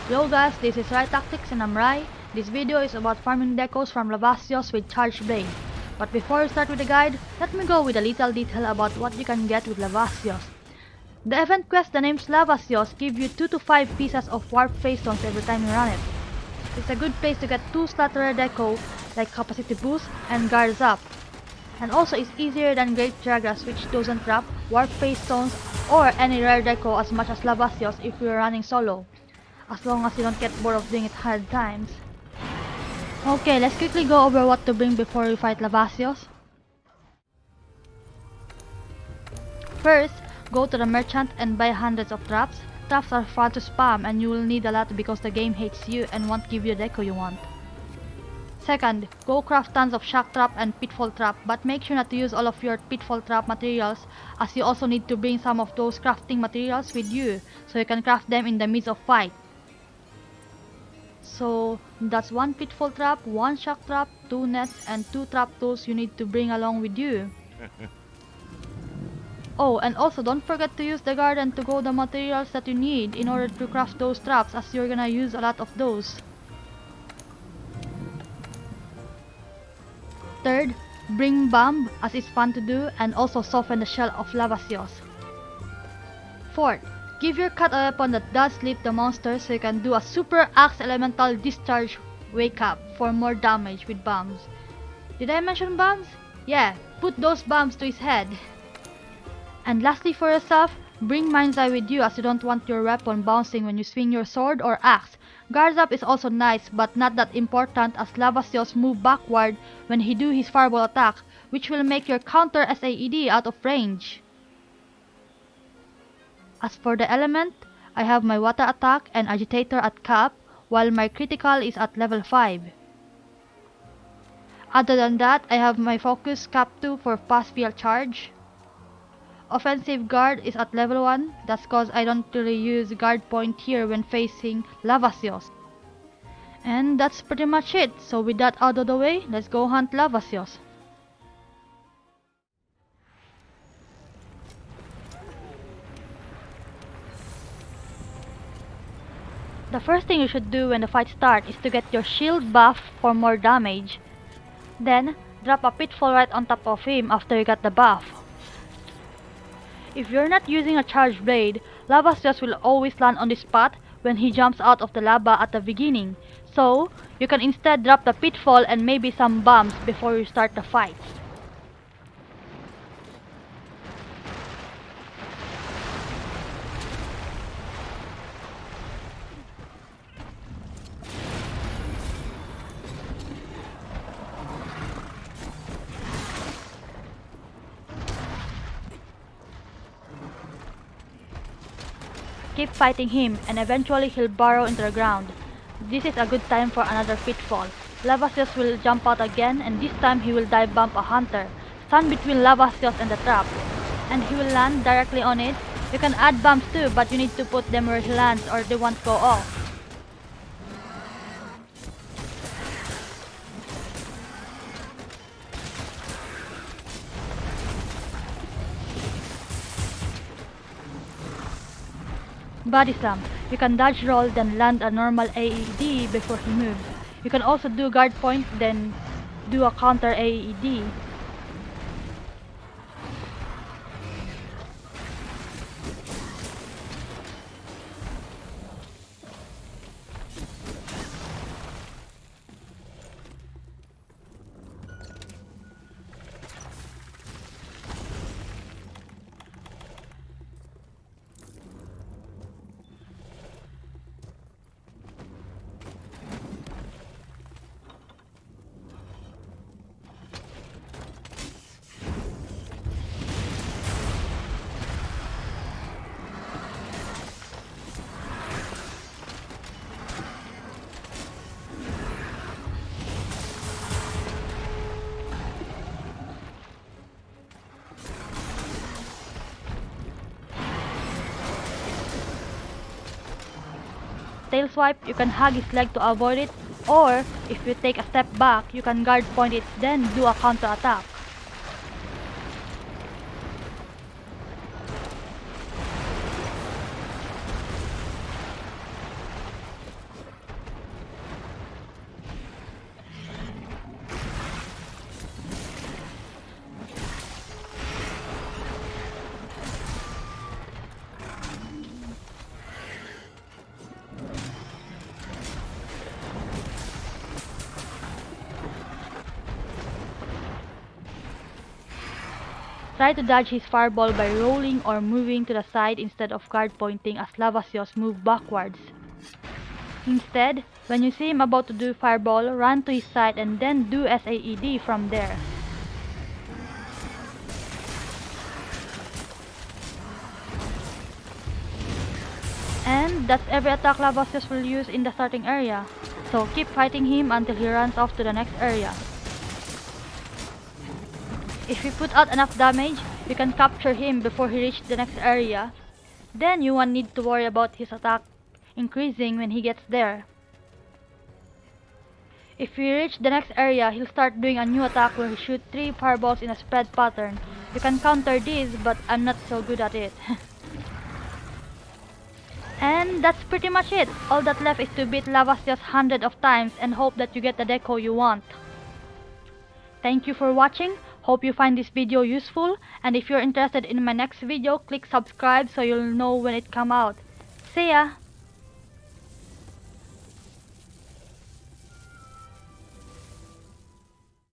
Hello guys, this is Rai Tactics and I'm Rai. This video is about farming decos from Lavasioth with Charged Blade. But before we start with the guide, let me go with a little detail about what you can get with Lavasioth. The event quest the names Lavasioth give you 2 to 5 pieces of warp phase stones every time you run it. It's a good place to get 2 slot rare deco like Capacity Boost and Guards Up. And also it's easier than Great Dragras which doesn't drop warp phase stones or any rare deco as much as Lavasioth if you're running solo, as long as you don't get bored of doing it hard times. Okay, let's quickly go over what to bring before you fight Lavasioth. First, go to the merchant and buy hundreds of traps. Traps are fun to spam and you will need a lot because the game hates you and won't give you the deco you want. Second, go craft tons of shock trap and pitfall trap, but make sure not to use all of your pitfall trap materials, as you also need to bring some of those crafting materials with you so you can craft them in the midst of fight. So that's 1 pitfall trap, 1 shock trap, 2 nets, and 2 trap tools you need to bring along with you. Oh, and also don't forget to use the garden to grow the materials that you need in order to craft those traps, as you're gonna use a lot of those. Third, bring bomb, as it's fun to do, and also soften the shell of Lavasioth. Fourth, give your cat a weapon that does sleep the monster so you can do a super axe elemental discharge wake up for more damage with bombs. Did I mention bombs? Yeah, put those bombs to his head. And lastly for yourself, bring Mind's Eye with you as you don't want your weapon bouncing when you swing your sword or axe. Guards Up is also nice but not that important as Lavasioth move backward when he do his fireball attack, which will make your counter SAED out of range. As for the element, I have my water attack and agitator at cap, while my critical is at level 5. Other than that, I have my focus cap 2 for fast spell charge. Offensive guard is at level 1, that's cause I don't really use guard point here when facing Lavasioth. And that's pretty much it, so with that out of the way, let's go hunt Lavasioth. The first thing you should do when the fight starts is to get your shield buff for more damage. Then, drop a pitfall right on top of him after you got the buff. If you're not using a charged blade, Lavasioth will always land on the spot when he jumps out of the lava at the beginning, so you can instead drop the pitfall and maybe some bombs before you start the fight. Keep fighting him and eventually he'll burrow into the ground. This is a good time for another pitfall. Lavasioth will jump out again and this time he will dive bomb a hunter. Stand between Lavasioth and the trap. And he will land directly on it. You can add bombs too, but you need to put them where he lands or they won't go off. Body slam. You can dodge roll then land a normal AED before he moves. You can also do guard point then do a counter AED. Tail swipe, you can hug his leg to avoid it, or if you take a step back, you can guard point it then do a counter attack. Try to dodge his fireball by rolling or moving to the side instead of guard pointing as Lavasioth move backwards. Instead, when you see him about to do fireball, run to his side and then do SAED from there. And that's every attack Lavasioth will use in the starting area, so keep fighting him until he runs off to the next area. If you put out enough damage, you can capture him before he reaches the next area. Then you won't need to worry about his attack increasing when he gets there. If you reach the next area, he'll start doing a new attack where he shoots 3 fireballs in a spread pattern. You can counter this, but I'm not so good at it. And that's pretty much it. All that left is to beat Lavasioth hundreds of times and hope that you get the deco you want. Thank you for watching. Hope you find this video useful, and if you're interested in my next video, click subscribe so you'll know when it comes out. See ya!